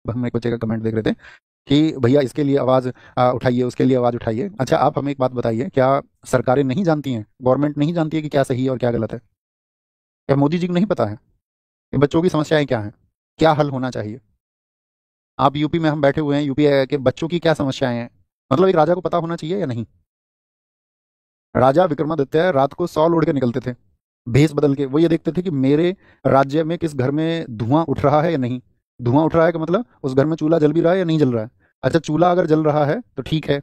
हम एक बच्चे का कमेंट देख रहे थे कि भैया इसके लिए आवाज़ उठाइए, उसके लिए आवाज़ उठाइए। अच्छा, आप हमें एक बात बताइए, क्या सरकारें नहीं जानती हैं, गवर्नमेंट नहीं जानती है कि क्या सही है और क्या गलत है? क्या मोदी जी को नहीं पता है कि बच्चों की समस्याएं क्या हैं, क्या हल होना चाहिए? आप यूपी में, हम बैठे हुए हैं यूपी के बच्चों की क्या समस्याएं हैं, मतलब एक राजा को पता होना चाहिए या नहीं? राजा विक्रमादित्य रात को सॉल ओढ़ के निकलते थे, भेष बदल के। वो ये देखते थे कि मेरे राज्य में किस घर में धुआं उठ रहा है या नहीं। धुआं उठ रहा है का मतलब उस घर में चूल्हा जल भी रहा है या नहीं जल रहा है। अच्छा, चूल्हा अगर जल रहा है तो ठीक है,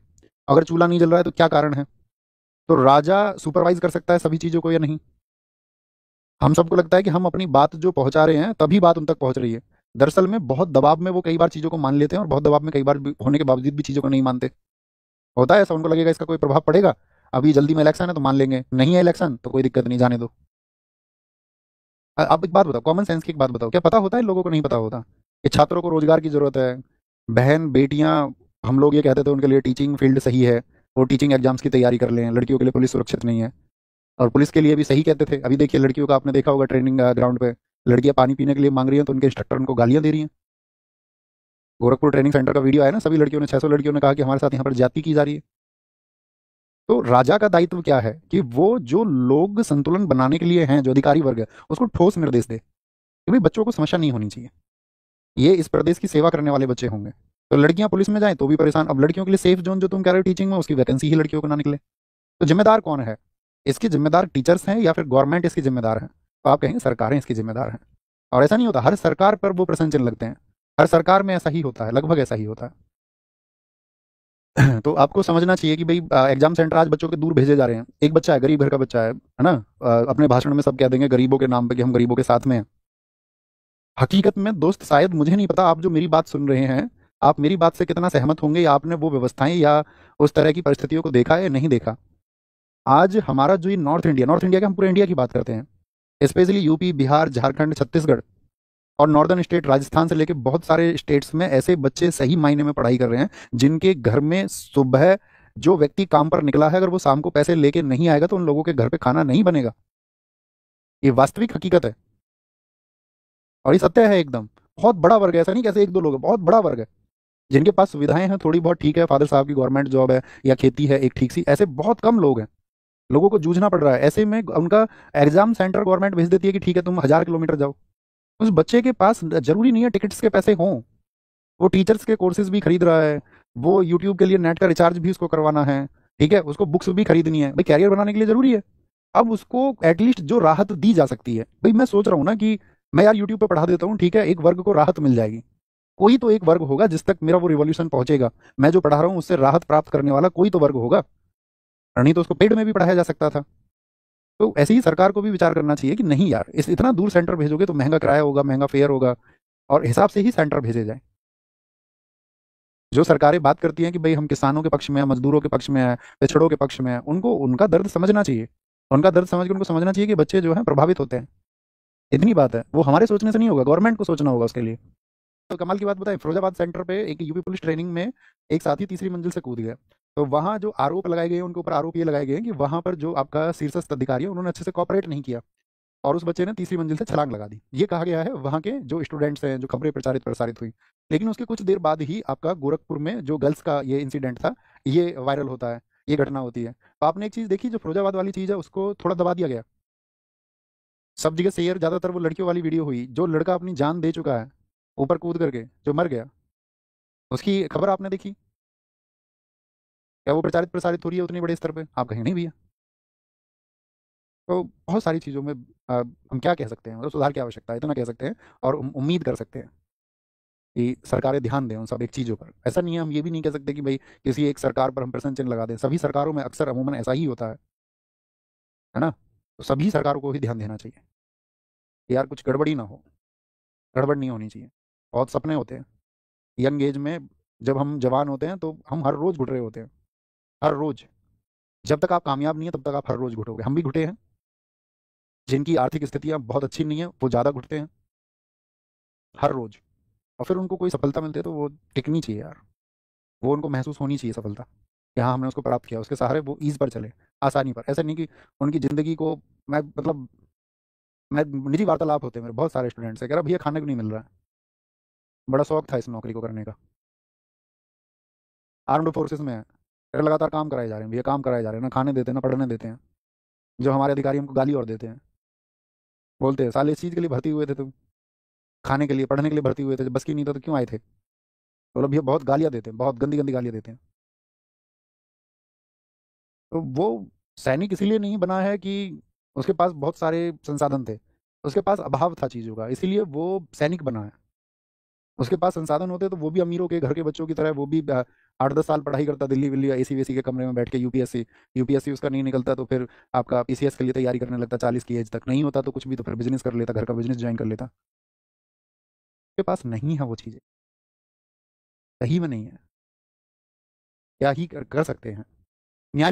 अगर चूल्हा नहीं जल रहा है तो क्या कारण है? तो राजा सुपरवाइज कर सकता है सभी चीजों को या नहीं? हम सबको लगता है कि हम अपनी बात जो पहुंचा रहे हैं तभी बात उन तक पहुंच रही है। दरअसल में बहुत दबाव में वो कई बार चीजों को मान लेते हैं और बहुत दबाव में कई बार होने के बावजूद भी चीजों को नहीं मानते। होता है ऐसा, उनको लगेगा इसका कोई प्रभाव पड़ेगा, अभी जल्दी में इलेक्शन है तो मान लेंगे, नहीं है इलेक्शन तो कोई दिक्कत नहीं, जाने दो। आप एक बात बताओ, कॉमन सेंस की एक बात बताओ, क्या पता होता है लोगों को, नहीं पता होता कि छात्रों को रोजगार की जरूरत है? बहन बेटियां, हम लोग ये कहते थे उनके लिए टीचिंग फील्ड सही है, वो टीचिंग एग्जाम्स की तैयारी कर लें। लड़कियों के लिए पुलिस सुरक्षित नहीं है, और पुलिस के लिए भी सही कहते थे। अभी देखिए लड़कियों का, आपने देखा होगा ट्रेनिंग ग्राउंड पे, लड़कियां पानी पीने के लिए मांग रही हैं तो उनके इंस्ट्रक्टर उनको गालियां दे रही हैं। गोरखपुर ट्रेनिंग सेंटर का वीडियो आया ना, सभी लड़कियों ने, 600 लड़कियों ने कहा कि हमारे साथ यहाँ पर ज्यादती की जा रही है। तो राजा का दायित्व क्या है कि वो जो लोग संतुलन बनाने के लिए हैं, जो अधिकारी वर्ग है, उसको ठोस निर्देश दे कि भाई बच्चों को समस्या नहीं होनी चाहिए, ये इस प्रदेश की सेवा करने वाले बच्चे होंगे। तो लड़कियां पुलिस में जाएं तो भी परेशान। अब लड़कियों के लिए सेफ जोन जो तुम कह रहे हो टीचिंग में, उसकी वैकेंसी ही लड़कियों को ना निकले, तो जिम्मेदार कौन है? इसके जिम्मेदार टीचर्स हैं या फिर गवर्नमेंट इसकी जिम्मेदार है? तो आप कहेंगे सरकारें इसकी जिम्मेदार हैं। और ऐसा नहीं होता, हर सरकार पर वो प्रश्न चिन्ह लगते हैं। हर सरकार में ऐसा ही होता है, लगभग ऐसा ही होता है। तो आपको समझना चाहिए कि भाई एग्जाम सेंटर आज बच्चों के दूर भेजे जा रहे हैं। एक बच्चा है, गरीब घर का बच्चा है ना, अपने भाषण में सब कह देंगे गरीबों के नाम पे कि हम गरीबों के साथ में हैं। हकीकत में दोस्त, शायद मुझे नहीं पता आप जो मेरी बात सुन रहे हैं, आप मेरी बात से कितना सहमत होंगे, या आपने वो व्यवस्थाएं या उस तरह की परिस्थितियों को देखा है या नहीं देखा। आज हमारा जो ये नॉर्थ इंडिया के, हम पूरे इंडिया की बात करते हैं, स्पेशली यूपी, बिहार, झारखंड, छत्तीसगढ़ और नॉर्दर्न स्टेट, राजस्थान से लेके बहुत सारे स्टेट्स में ऐसे बच्चे सही मायने में पढ़ाई कर रहे हैं जिनके घर में सुबह जो व्यक्ति काम पर निकला है, अगर वो शाम को पैसे लेके नहीं आएगा तो उन लोगों के घर पे खाना नहीं बनेगा। ये वास्तविक हकीकत है और ये सत्य है एकदम। बहुत बड़ा वर्ग है, ऐसा नहीं कैसे एक दो लोग हैं, बहुत बड़ा वर्ग है जिनके पास सुविधाएं हैं थोड़ी बहुत, ठीक है, फादर साहब की गवर्नमेंट जॉब है या खेती है एक ठीक सी, ऐसे बहुत कम लोग हैं। लोगों को जूझना पड़ रहा है, ऐसे में उनका एग्जाम सेंटर गवर्नमेंट भेज देती है कि ठीक है तुम 1000 किलोमीटर जाओ। उस बच्चे के पास जरूरी नहीं है टिकट्स के पैसे हों, वो टीचर्स के कोर्सेज भी खरीद रहा है, वो यूट्यूब के लिए नेट का रिचार्ज भी उसको करवाना है, ठीक है, उसको बुक्स भी खरीदनी है, भाई कैरियर बनाने के लिए जरूरी है। अब उसको एटलीस्ट जो राहत दी जा सकती है, भाई मैं सोच रहा हूँ ना कि मैं यार यूट्यूब पे पढ़ा देता हूँ, ठीक है, एक वर्ग को राहत मिल जाएगी। कोई तो एक वर्ग होगा जिस तक मेरा वो रिवॉल्यूशन पहुंचेगा, मैं जो पढ़ा रहा हूँ उससे राहत प्राप्त करने वाला कोई तो वर्ग होगा, और नहीं तो उसको पेड में भी पढ़ाया जा सकता था। तो ऐसे ही सरकार को भी विचार करना चाहिए कि नहीं यार, इस इतना दूर सेंटर भेजोगे तो महंगा किराया होगा, महंगा फेयर होगा, और हिसाब से ही सेंटर भेजे जाए। जो सरकारें बात करती हैं कि भाई हम किसानों के पक्ष में हैं, मजदूरों के पक्ष में हैं, पिछड़ों के पक्ष में हैं, उनको उनका दर्द समझना चाहिए। उनका दर्द समझ के उनको समझना चाहिए कि बच्चे जो हैं प्रभावित होते हैं। इतनी बात है, वो हमारे सोचने से नहीं होगा, गवर्नमेंट को सोचना होगा उसके लिए। तो कमाल की बात बताएं, फिरोजाबाद सेंटर पे एक यूपी पुलिस ट्रेनिंग में एक साथी तीसरी मंजिल से कूद गया। तो वहां जो आरोप लगाए गए हैं, उनके ऊपर आरोप ये लगाए गए हैं कि वहां पर जो आपका शीर्षस्थ अधिकारी है उन्होंने अच्छे से कॉपरेट नहीं किया, और उस बच्चे ने तीसरी मंजिल से छलांग लगा दी। ये कहा गया है वहाँ के जो स्टूडेंट्स हैं, जो खबरें प्रचारित प्रसारित हुई। लेकिन उसके कुछ देर बाद ही आपका गोरखपुर में जो गर्ल्स का ये इंसिडेंट था, ये वायरल होता है, ये घटना होती है। तो आपने एक चीज़ देखी, जो फिरोजाबाद वाली चीज़ है उसको थोड़ा दबा दिया गया। सब जगह शेयर, ज़्यादातर वो लड़कियों वाली वीडियो हुई, जो लड़का अपनी जान दे चुका है ऊपर कूद करके, जो मर गया, उसकी खबर आपने देखी? क्या वो प्रचारित प्रसारित हो रही है उतनी बड़े स्तर पे? आप कहें नहीं भैया। तो बहुत सारी चीज़ों में हम क्या कह सकते हैं, मतलब सुधार की आवश्यकता है, इतना कह सकते हैं। और उम्मीद कर सकते हैं कि सरकारें ध्यान दें उन सब एक चीज़ों पर। ऐसा नहीं है, हम ये भी नहीं कह सकते कि भाई किसी एक सरकार पर हम प्रश्न चिन्ह लगा दें, सभी सरकारों में अक्सर अमूमन ऐसा ही होता है ना? तो सभी सरकारों को ही ध्यान देना चाहिए कि यार कुछ गड़बड़ी ना हो, गड़बड़ नहीं होनी चाहिए। बहुत सपने होते हैं यंग एज में, जब हम जवान होते हैं तो हम हर रोज़ घुट रहे होते हैं, हर रोज़। जब तक आप कामयाब नहीं है तब तक आप हर रोज़ घुटोगे, हम भी घुटे हैं। जिनकी आर्थिक स्थितियाँ बहुत अच्छी नहीं है वो ज़्यादा घुटते हैं हर रोज़, और फिर उनको कोई सफलता मिलती है तो वो टिकनी चाहिए यार, वो उनको महसूस होनी चाहिए सफलता कि हाँ हमने उसको प्राप्त किया, उसके सहारे वो ईज पर चले, आसानी पर। ऐसा नहीं कि उनकी ज़िंदगी को, मैं मतलब, मैं निजी वार्तालाप होते हैं मेरे बहुत सारे स्टूडेंट्स से, कह रहा भैया खाने को नहीं मिल रहा है, बड़ा शौक था इस नौकरी को करने का। आर्म्ड फोर्सेस में है, फिर लगातार काम कराए जा रहे हैं भैया, काम कराए जा रहे हैं, ना खाने देते हैं ना पढ़ने देते हैं। जो हमारे अधिकारी हमको गाली और देते हैं, बोलते हैं साले इस चीज़ के लिए भर्ती हुए थे तुम, खाने के लिए पढ़ने के लिए भर्ती हुए थे, जब बस की नहीं था तो क्यों आए थे। तो भैया बहुत गालियाँ देते हैं, बहुत गंदी गंदी गालियाँ देते हैं। तो वो सैनिक इसीलिए नहीं बना है कि उसके पास बहुत सारे संसाधन थे, उसके पास अभाव था चीज़ों का, इसीलिए वो सैनिक बना है। उसके पास संसाधन होते तो वो भी अमीरों के घर के बच्चों की तरह, वो भी 8-10 साल पढ़ाई करता दिल्ली विल्ली एसी वेसी के कमरे में बैठ के, यूपीएससी यूपीएससी उसका नहीं निकलता तो फिर आपका पीसीएस के लिए तैयारी करने लगता, 40 की एज तक नहीं होता तो कुछ भी, तो फिर बिजनेस कर लेता, घर का बिजनेस ज्वाइन कर लेता। उसके पास नहीं है वो चीज़ें, सही में नहीं है। क्या ही कर सकते हैं। न्याय